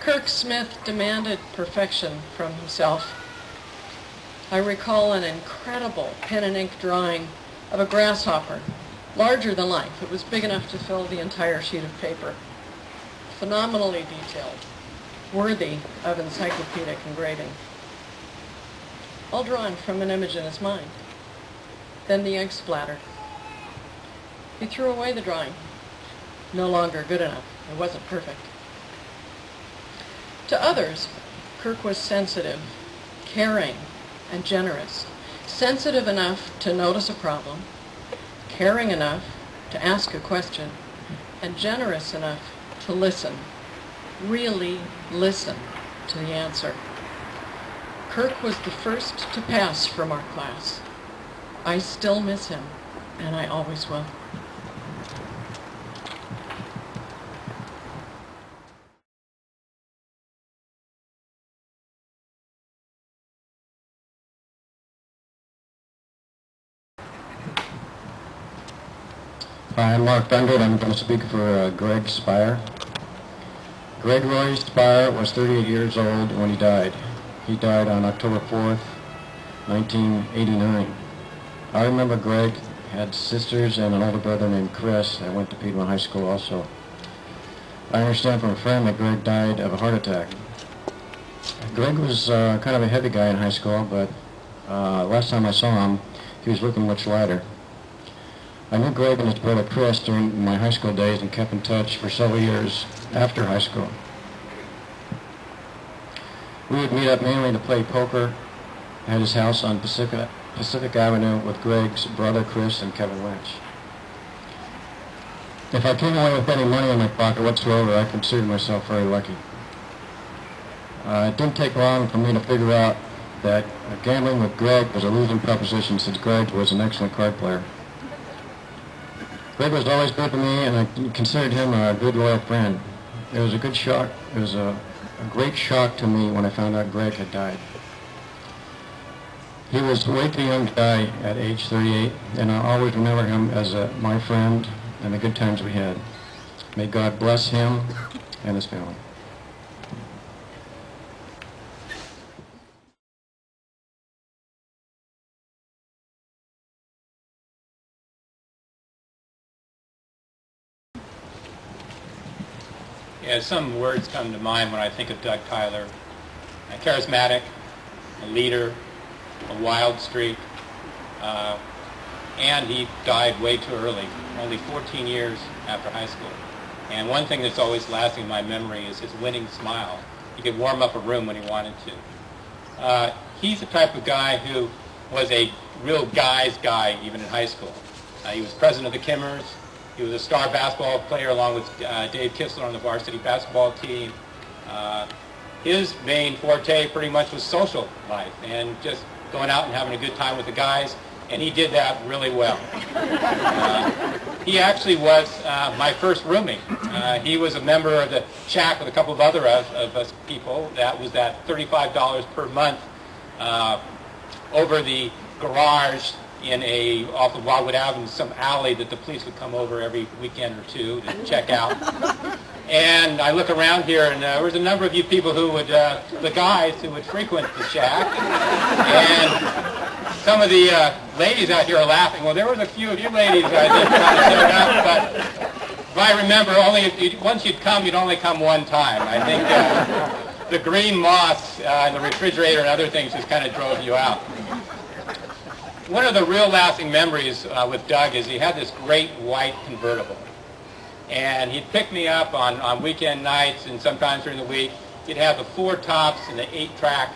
Kirk Smith demanded perfection from himself. I recall an incredible pen and ink drawing of a grasshopper, larger than life. It was big enough to fill the entire sheet of paper. Phenomenally detailed, worthy of encyclopedic engraving. All drawn from an image in his mind. Then the ink splattered. He threw away the drawing. No longer good enough. It wasn't perfect. To others, Kirk was sensitive, caring, and generous. Sensitive enough to notice a problem, caring enough to ask a question, and generous enough to listen, really listen to the answer. Kirk was the first to pass from our class. I still miss him, and I always will. Hi, I'm Mark Gundert. I'm going to speak for Greg Speier. Greg Roy Speier was 38 years old when he died. He died on October 4th, 1989. I remember Greg had sisters and an older brother named Chris that went to Piedmont High School also. I understand from a friend that Greg died of a heart attack. Greg was kind of a heavy guy in high school, but last time I saw him, he was looking much lighter. I knew Greg and his brother Chris during my high school days and kept in touch for several years after high school. We would meet up mainly to play poker at his house on Pacific Avenue with Greg's brother Chris and Kevin Lynch. If I came away with any money in my pocket whatsoever, I considered myself very lucky. It didn't take long for me to figure out that gambling with Greg was a losing proposition since Greg was an excellent card player. Greg was always good to me, and I considered him a good, loyal friend. It was a good shock. It was a great shock to me when I found out Greg had died. He was way too young to die at age 38, and I always remember him as my friend and the good times we had. May God bless him and his family. Yeah, some words come to mind when I think of Doug Tyler. Charismatic, a leader, a wild streak, and he died way too early, only 14 years after high school. And one thing that's always lasting in my memory is his winning smile. He could warm up a room when he wanted to. He's the type of guy who was a real guy's guy even in high school. He was president of the Kimmers. He was a star basketball player along with Dave Kistler on the varsity basketball team. His main forte pretty much was social life and just going out and having a good time with the guys, and he did that really well. He actually was my first roomie. He was a member of the shack with a couple of other of us people. That was that $35 per month over the garage off of Wildwood Avenue, some alley that the police would come over every weekend or two to check out. And I look around here, and there was a number of you people who would, the guys who would frequent the shack. And some of the ladies out here are laughing. Well, there was a few of you ladies I think kind of showed up, but if I remember, once you'd come, you'd only come one time. I think the green moss in the refrigerator and other things just kind of drove you out. One of the real lasting memories with Doug is he had this great white convertible. And he'd pick me up on weekend nights and sometimes during the week. He'd have the 4 tops and the 8-track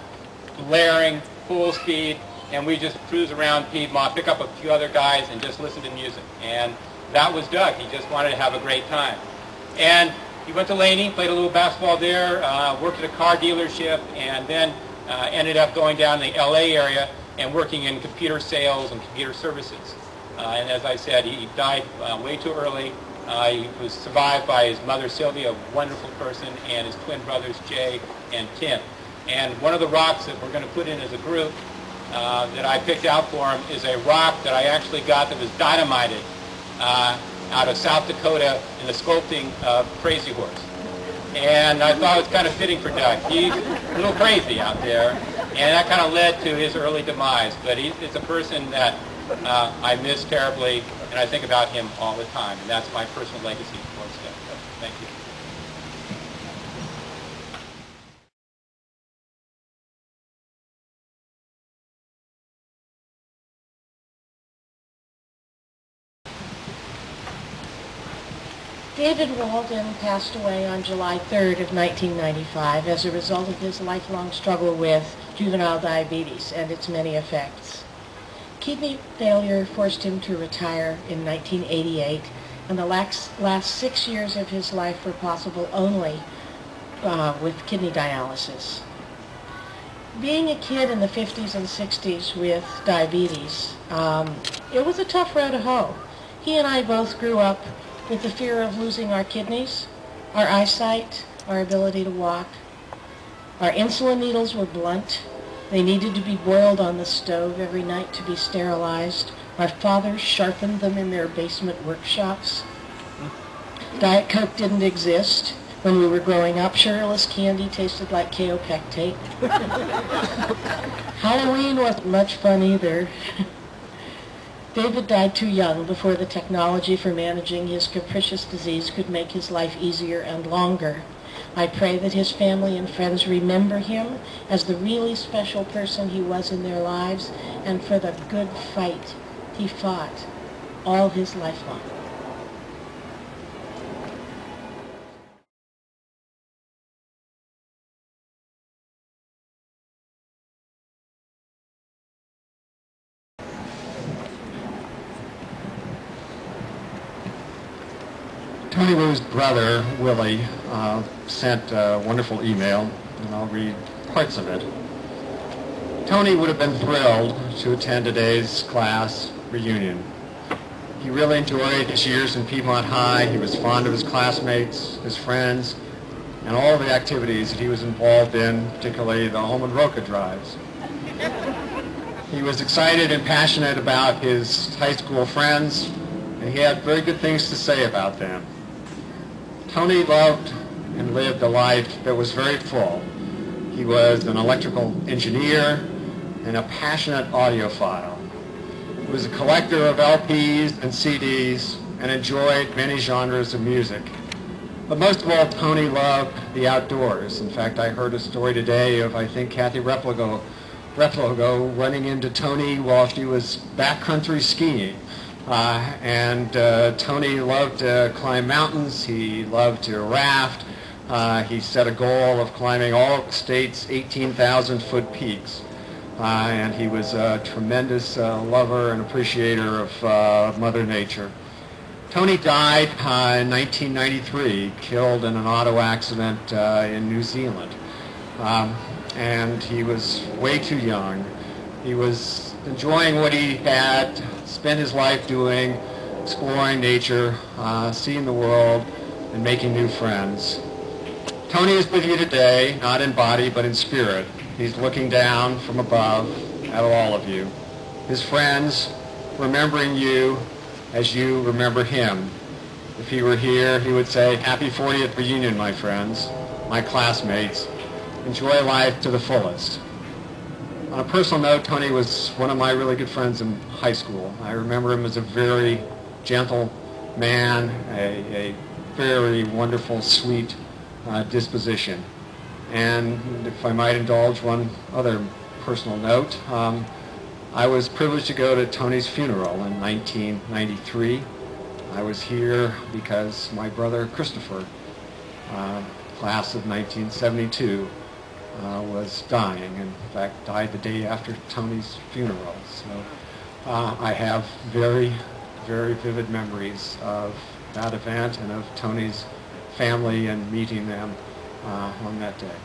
blaring, full speed, and we'd just cruise around Piedmont, pick up a few other guys, and just listen to music. And that was Doug. He just wanted to have a great time. And he went to Laney, played a little basketball there, worked at a car dealership, and then ended up going down in the LA area and working in computer sales and computer services. And as I said, he died way too early. He was survived by his mother, Sylvia, a wonderful person, and his twin brothers, Jay and Tim. And one of the rocks that we're going to put in as a group that I picked out for him is a rock that I actually got that was dynamited out of South Dakota in the sculpting of Crazy Horse. And I thought it was kind of fitting for Doug. He's a little crazy out there, and that kind of led to his early demise. But it's a person that I miss terribly, and I think about him all the time, and that's my personal legacy towards him. So, thank you. David Walden passed away on July 3rd of 1995 as a result of his lifelong struggle with juvenile diabetes and its many effects. Kidney failure forced him to retire in 1988, and the last 6 years of his life were possible only with kidney dialysis. Being a kid in the 50s and 60s with diabetes, it was a tough road to hoe. He and I both grew up with the fear of losing our kidneys, our eyesight, our ability to walk. Our insulin needles were blunt. They needed to be boiled on the stove every night to be sterilized. Our fathers sharpened them in their basement workshops. Diet Coke didn't exist when we were growing up. Sugarless candy tasted like kaopectate. Halloween wasn't much fun either. David died too young before the technology for managing his capricious disease could make his life easier and longer. I pray that his family and friends remember him as the really special person he was in their lives and for the good fight he fought all his life long. Tony Wu's brother, Willie, sent a wonderful email, and I'll read parts of it. Tony would have been thrilled to attend today's class reunion. He really enjoyed his years in Piedmont High. He was fond of his classmates, his friends, and all the activities that he was involved in, particularly the home and Roca drives. He was excited and passionate about his high school friends, and he had very good things to say about them. Tony loved and lived a life that was very full. He was an electrical engineer and a passionate audiophile. He was a collector of LPs and CDs and enjoyed many genres of music. But most of all, Tony loved the outdoors. In fact, I heard a story today of, I think, Kathy Replogo running into Tony while she was backcountry skiing. Tony loved to climb mountains. He loved to raft. He set a goal of climbing all of the state's 18,000-foot peaks. And he was a tremendous lover and appreciator of Mother Nature. Tony died in 1993, killed in an auto accident in New Zealand. And he was way too young. He was enjoying what he had spent his life doing, exploring nature, seeing the world, and making new friends. Tony is with you today, not in body, but in spirit. He's looking down from above at all of you. His friends, remembering you as you remember him. If he were here, he would say, "Happy 40th reunion, my friends, my classmates. Enjoy life to the fullest." On a personal note, Tony was one of my really good friends in high school. I remember him as a very gentle man, a very wonderful, sweet disposition. And if I might indulge one other personal note, I was privileged to go to Tony's funeral in 1993. I was here because my brother Christopher, class of 1972, was dying, and in fact died the day after Tony's funeral. So I have very, very vivid memories of that event and of Tony's family and meeting them on that day.